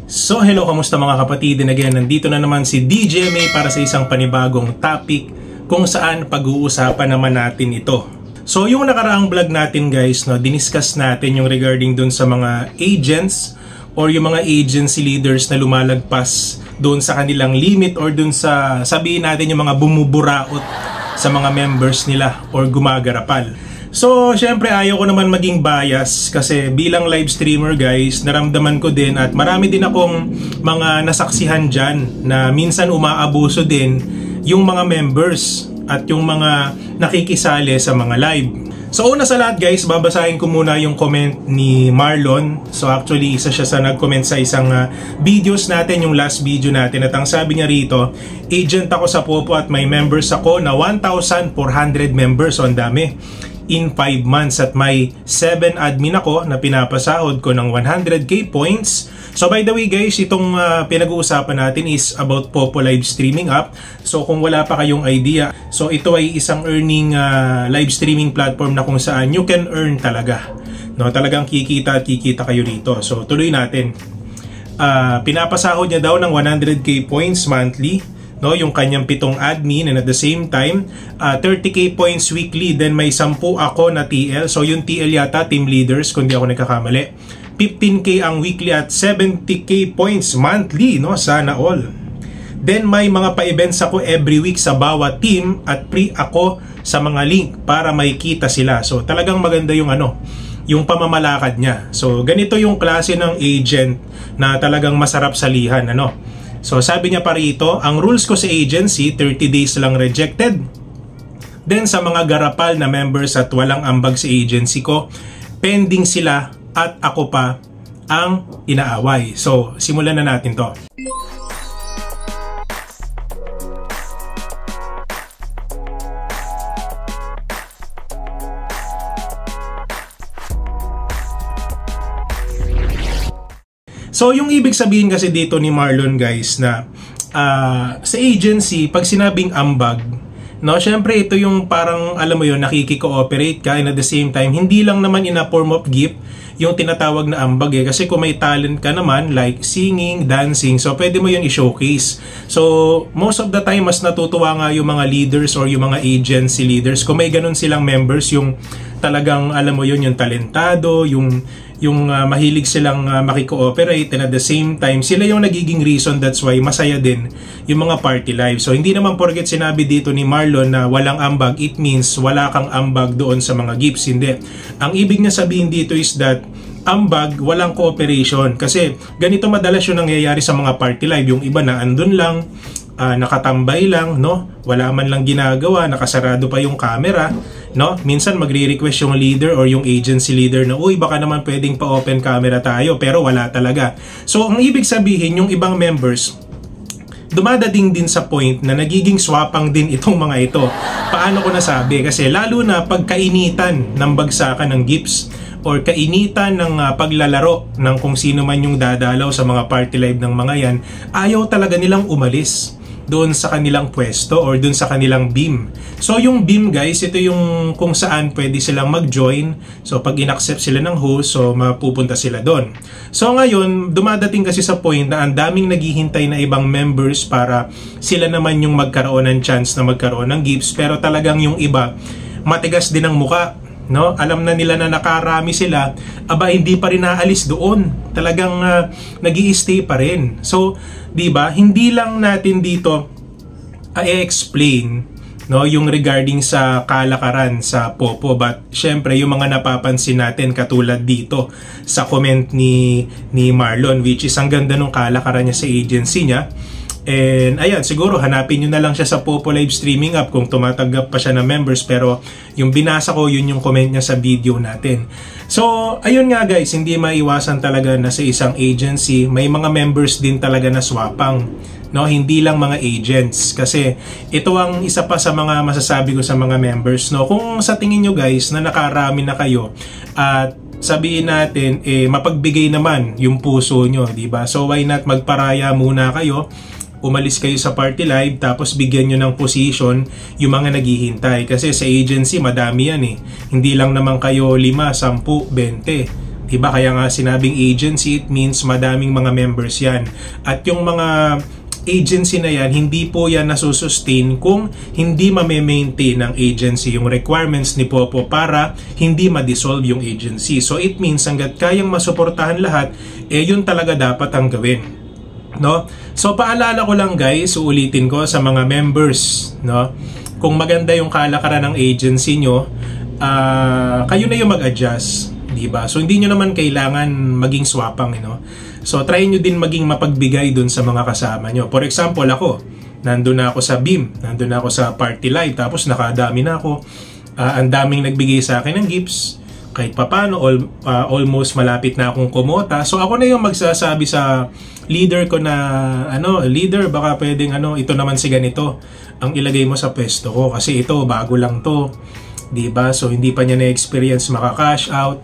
So hello, kamusta mga kapatid? And again, nandito na naman si DJ May para sa isang panibagong topic kung saan pag-uusapan naman natin ito. So yung nakaraang vlog natin guys, diniscuss natin yung regarding dun sa mga agents or yung mga agency leaders na lumalagpas dun sa kanilang limit or dun sa sabihin natin yung mga bumuburaot sa mga members nila or gumagarapal. So, syempre ayaw ko naman maging bias kasi bilang live streamer guys, naramdaman ko din at marami din akong mga nasaksihan dyan na minsan umaabuso din yung mga members at yung mga nakikisali sa mga live. So, una sa lahat guys, babasahin ko muna yung comment ni Marlon. So, actually, isa siya sa nag-comment sa isang videos natin, yung last video natin. At ang sabi niya rito, agent ako sa Popo at may members ako na 1,400 members. So, ang dami. In 5 months at may 7 admin ako na pinapasahod ko ng 100k points. So by the way guys, itong pinag-uusapan natin is about Popo live streaming app. So kung wala pa kayong idea, so ito ay isang earning live streaming platform na kung saan you can earn talaga. No, talagang kikita at kikita kayo dito. So tuloy natin. Pinapasahod niya daw ng 100k points monthly. No, yung kanyang 7 admin, and at the same time 30k points weekly. Then may 10 ako na TL. So yung TL yata team leaders kung di ako nagkakamali. 15k ang weekly at 70k points monthly, no? Sana all. Then may mga pa-events ako every week sa bawat team at free ako sa mga link para makita sila. So talagang maganda yung yung pamamalakad niya. So ganito yung klase ng agent na talagang masarap salihan, So sabi niya pa rito, ang rules ko sa agency, 30 days lang rejected. Then sa mga garapal na members at walang ambag sa agency ko, pending sila at ako pa ang inaaway. So simulan na natin to. So yung ibig sabihin kasi dito ni Marlon guys na sa agency, pag sinabing ambag, syempre ito yung parang alam mo yun, nakiki-cooperate ka and at the same time, hindi lang naman in a form of gift yung tinatawag na ambag kasi kung may talent ka naman like singing, dancing, so pwede mo yun i-showcase. So most of the time mas natutuwa nga yung mga leaders or yung mga agency leaders kung may ganun silang members, yung talagang alam mo yun, yung talentado, yung mahilig silang makikooperate and at the same time sila yung nagiging reason, that's why masaya din yung mga party live. So hindi naman porket sinabi dito ni Marlon na walang ambag, it means wala kang ambag doon sa mga gifts. Hindi. Ang ibig niya sabihin dito is that ambag, walang cooperation. Kasi ganito madalas yung nangyayari sa mga party live. Yung iba na andun lang, nakatambay lang, wala man lang ginagawa, nakasarado pa yung camera, minsan magre-request yung leader or yung agency leader na uy, baka naman pwedeng pa-open camera tayo, pero wala talaga. So ang ibig sabihin, yung ibang members dumadating din sa point na nagiging swapang din itong mga ito. Paano ko nasabi? Kasi lalo na pagkainitan ng bagsakan ng gifts or kainitan ng paglalaro ng kung sino man yung dadalaw sa mga party live ng mga yan, ayaw talaga nilang umalis doon sa kanilang pwesto or doon sa kanilang beam. So yung beam guys, ito yung kung saan pwede silang mag-join. So pag in-accept sila ng host, so mapupunta sila doon. So ngayon, dumadating kasi sa point na ang daming naghihintay na ibang members para sila naman yung magkaroon ng chance na magkaroon ng gifts. Pero talagang yung iba, matigas din ang muka. Alam na nila na nakarami sila, hindi pa rin naalis doon. Talagang nag-i-stay pa rin. So, 'di ba? Hindi lang natin dito i-explain yung regarding sa kalakaran sa Popo, but syempre yung mga napapansin natin katulad dito sa comment ni Marlon, which is ang ganda ng kalakaran niya sa agency niya. And ayan, siguro hanapin nyo na lang siya sa Popo live streaming app kung tumatanggap pa siya ng members, pero yung binasa ko, yun yung comment niya sa video natin. So ayun nga guys, hindi maiwasan talaga na sa isang agency may mga members din talaga na swapang, hindi lang mga agents. Kasi ito ang isa pa sa mga masasabi ko sa mga members, kung sa tingin nyo guys na nakarami na kayo at sabihin natin mapagbigay naman yung puso nyo, diba? So why not magparaya muna kayo, umalis kayo sa party live, tapos bigyan nyo ng position yung mga naghihintay. Kasi sa agency madami yan Hindi lang naman kayo 5, 10, 20, Diba? Kaya nga sinabing agency, it means madaming mga members yan. At yung mga agency na yan, hindi po yan nasusustain kung hindi ma-maintain ng agency yung requirements ni Popo para hindi ma-dissolve yung agency. So it means hanggat kayang masuportahan lahat, yun talaga dapat ang gawin. No? So paalala ko lang guys, uulitin ko sa mga members, no? Kung maganda yung kalakaran ng agency nyo, kayo na yung mag-adjust, diba? So hindi nyo naman kailangan maging swapang, no? So try nyo din maging mapagbigay dun sa mga kasama nyo. For example, ako, nandun na ako sa BIM, nandun na ako sa Party Live, tapos nakadami na ako. Ang daming nagbigay sa akin ng gifts, kahit papano, almost malapit na akong kumota. So ako na yung magsasabi sa leader ko na, leader, baka pwedeng, ito naman si ganito, ang ilagay mo sa pwesto ko. Kasi ito, bago lang to. Diba? So hindi pa niya na-experience maka-cash out,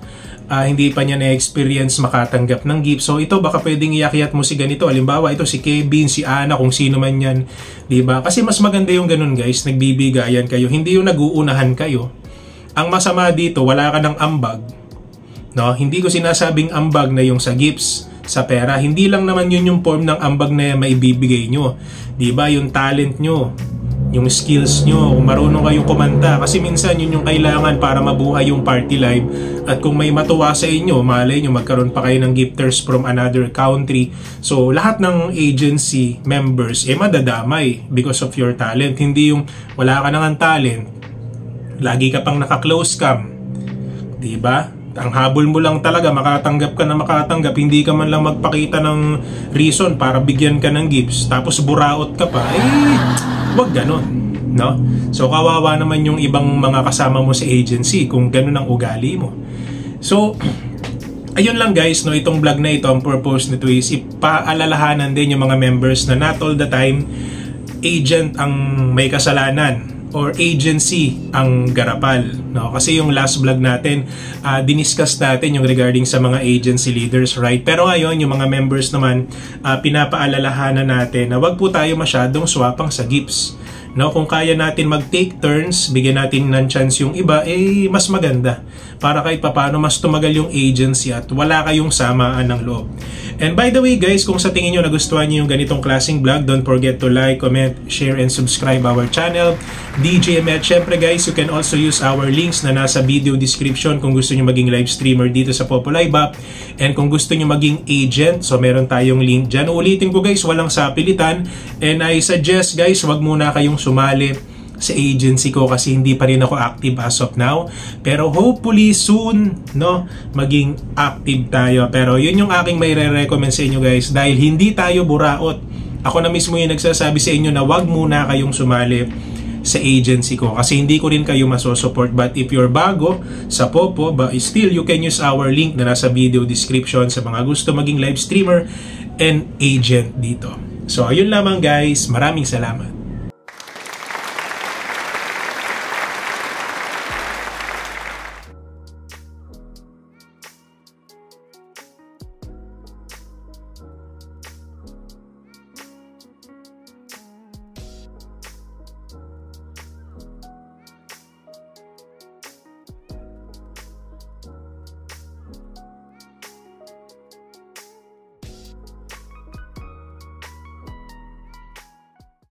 hindi pa niya na-experience makatanggap ng gift. So ito baka pwedeng iakyat mo si ganito. Halimbawa ito si Kevin, si Ana, kung sino man yan. Diba? Kasi mas maganda yung ganun guys, nagbibigayan kayo. Hindi yung nag-uunahan kayo. Ang masama dito, wala ka ng ambag. No? Hindi ko sinasabing ambag na yung sa gifts, sa pera. Hindi lang naman yun yung form ng ambag na maibibigay nyo. Diba? Yung talent nyo, yung skills nyo, kung marunong kayong kumanta. Kasi minsan yun yung kailangan para mabuhay yung Party Live. At kung may matuwa sa inyo, malay nyo magkaroon pa kayo ng gifters from another country. So lahat ng agency members madadamay because of your talent. Hindi yung wala ka nang talent, lagi ka pang naka-close cam. Diba? Ang habol mo lang talaga, makatanggap ka na makatanggap, hindi ka man lang magpakita ng reason para bigyan ka ng gifts, tapos buraot ka pa, wag ganon, no? So kawawa naman yung ibang mga kasama mo sa agency kung ganon ang ugali mo. So ayun lang guys, no, itong vlog na ito, ang purpose nito is ipaalalahanan din yung mga members na not all the time agent ang may kasalanan or agency ang garapal, no? Kasi yung last vlog natin, diniscuss natin yung regarding sa mga agency leaders, right? Pero ngayon, yung mga members naman, pinapaalalahanan natin na wag po tayo masyadong swapang sa gifts, no? Kung kaya natin mag-take turns, bigyan natin ng chance yung iba, mas maganda. Para kahit papano mas tumagal yung agency at wala kayong samaan ng loob. And by the way guys, kung sa tingin nyo nagustuhan nyo yung ganitong klaseng vlog, don't forget to like, comment, share, and subscribe our channel, DJ Met. Syempre guys, you can also use our links na nasa video description kung gusto nyo maging live streamer dito sa Popo Live App. And kung gusto nyo maging agent, so meron tayong link dyan. Ulitin ko guys, walang sapilitan. And I suggest guys, wag muna kayong sumali sa agency ko kasi hindi pa rin ako active as of now. Pero hopefully soon, no, maging active tayo. Pero yun yung aking may re-recommend sa inyo guys, dahil hindi tayo buraot. Ako na mismo yung nagsasabi sa inyo na wag muna kayong sumali sa agency ko kasi hindi ko rin kayo masosupport. But if you're bago sa Popo, but still you can use our link na nasa video description sa mga gusto maging live streamer and agent dito. So ayun lamang guys, maraming salamat.